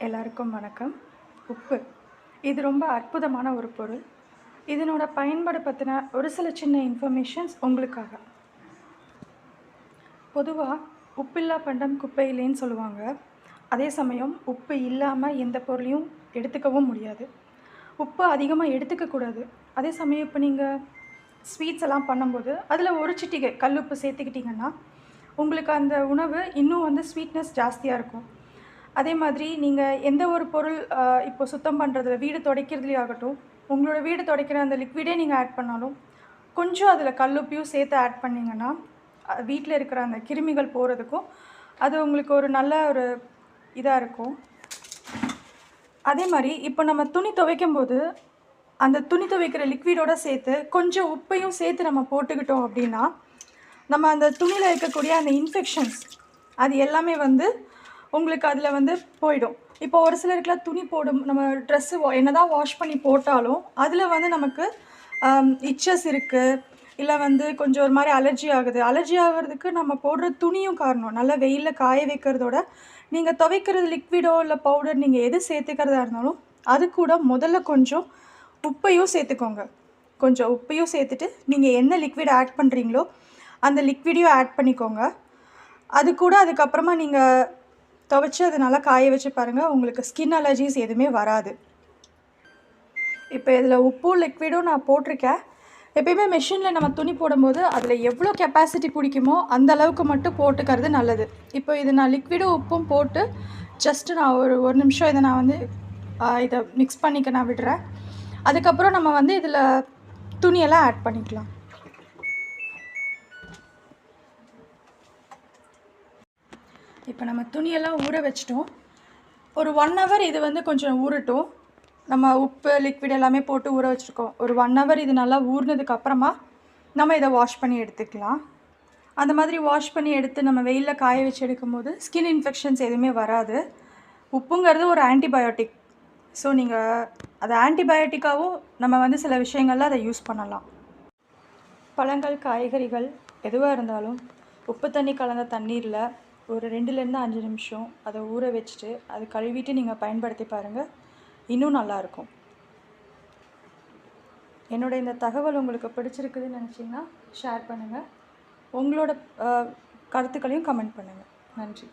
எல்லாருக்கும் வணக்கம். உப்பு இது ரொம்ப அற்புதமான ஒரு பொருள். இதனோட பயன்பாடு பற்றின ஒரு சில சின்ன இன்ஃபர்மேஷன்ஸ் உங்களுக்காக. பொதுவாக உப்பில்லா பண்டம் குப்பையிலேன்னு சொல்லுவாங்க. அதே சமயம் உப்பு இல்லாமல் எந்த பொருளையும் எடுத்துக்கவும் முடியாது. உப்பு அதிகமாக எடுத்துக்கக்கூடாது. அதே சமயம் இப்போ நீங்கள் ஸ்வீட்ஸ் எல்லாம் பண்ணும்போது அதில் ஒரு சிட்டிகை கல்லுப்பு சேர்த்துக்கிட்டிங்கன்னா உங்களுக்கு அந்த உணவு இன்னும் ஸ்வீட்னஸ் ஜாஸ்தியாக இருக்கும். அதே மாதிரி நீங்கள் எந்த ஒரு பொருள் இப்போ சுத்தம் பண்ணுறதுல வீடு துடைக்கிறதுலேயே ஆகட்டும், உங்களோட வீடு துடைக்கிற அந்த லிக்விடே நீங்கள் ஆட் பண்ணாலும் கொஞ்சம் அதில் கல்லுப்பையும் சேர்த்து ஆட் பண்ணிங்கன்னா வீட்டில் இருக்கிற அந்த கிருமிகள் போகிறதுக்கும் அது உங்களுக்கு ஒரு நல்ல ஒரு இதாக இருக்கும். அதே மாதிரி இப்போ நம்ம துணி துவைக்கும்போது அந்த துணி துவைக்கிற லிக்விடோடு சேர்த்து கொஞ்சம் உப்பையும் சேர்த்து நம்ம போட்டுக்கிட்டோம் அப்படின்னா நம்ம அந்த துணியில் இருக்கக்கூடிய அந்த இன்ஃபெக்ஷன்ஸ் அது எல்லாமே உங்களுக்கு அதில் போயிடும். இப்போ ஒரு சிலருக்குலாம் துணி போடும் நம்ம ட்ரெஸ்ஸு என்ன தான் வாஷ் பண்ணி போட்டாலும் அதில் நமக்கு இச்சஸ் இருக்குது, இல்லை கொஞ்சம் ஒரு மாதிரி அலர்ஜி ஆகுது. அலர்ஜி ஆகிறதுக்கு நம்ம போடுற துணியும் காரணம். நல்லா வெயிலில் காய வைக்கிறதோட நீங்கள் துவைக்கிறது லிக்விடோ இல்லை பவுடர் நீங்கள் எது சேர்த்துக்கிறதா இருந்தாலும் அது கூட முதல்ல கொஞ்சம் உப்பையும் சேர்த்துக்கோங்க. கொஞ்சம் உப்பையும் சேர்த்துட்டு நீங்கள் என்ன லிக்விட் ஆட் பண்ணுறீங்களோ அந்த லிக்விடையும் ஆட் பண்ணிக்கோங்க. அது கூட அதுக்கப்புறமா நீங்கள் துவைச்சி அதை நல்லா காய வச்சு பாருங்கள், உங்களுக்கு ஸ்கின் அலர்ஜிஸ் எதுவுமே வராது. இப்போ இதில் உப்பும் லிக்விடும் நான் போட்டிருக்கேன். எப்பயுமே மிஷினில் நம்ம துணி போடும்போது அதில் எவ்வளோ கெப்பாசிட்டி பிடிக்குமோ அந்த அளவுக்கு மட்டும் போட்டுக்கிறது நல்லது. இப்போ இது நான் லிக்விடும் உப்பும் போட்டு ஜஸ்ட்டு நான் ஒரு நிமிஷம் இதை நான் இதை மிக்ஸ் பண்ணிக்க நான் விடுறேன். அதுக்கப்புறம் நம்ம இதில் துணியெல்லாம் ஆட் பண்ணிக்கலாம். இப்போ நம்ம துணியெல்லாம் ஊற வச்சிட்டோம். ஒரு 1 ஹவர் இது கொஞ்சம் ஊறட்டும். நம்ம உப்பு லிக்விட் எல்லாமே போட்டு ஊற வச்சுருக்கோம். ஒரு 1 ஹவர் இது நல்லா ஊறினதுக்கப்புறமா நம்ம இதை வாஷ் பண்ணி எடுத்துக்கலாம். அந்த மாதிரி வாஷ் பண்ணி எடுத்து நம்ம வெயிலில் காய வச்சு எடுக்கும்போது ஸ்கின் இன்ஃபெக்ஷன்ஸ் எதுவுமே வராது. உப்புங்கிறது ஒரு ஆன்டிபயோட்டிக். ஸோ நீங்கள் அதை ஆன்டிபயோட்டிக்காகவும் நம்ம சில விஷயங்களில் அதை யூஸ் பண்ணலாம். பழங்கள் காய்கறிகள் எதுவாக இருந்தாலும் உப்பு தண்ணி கலந்த தண்ணீரில் ஒரு 2லேருந்து 5 நிமிஷம் அதை ஊற வச்சுட்டு அதை கழுவிட்டு நீங்கள் பயன்படுத்தி பாருங்கள், இன்னும் நல்லாயிருக்கும். என்னோடய இந்த தகவல் உங்களுக்கு பிடிச்சிருக்குதுன்னு நினச்சிங்கன்னா ஷேர் பண்ணுங்கள். உங்களோட கருத்துக்களையும் கமெண்ட் பண்ணுங்கள். நன்றி.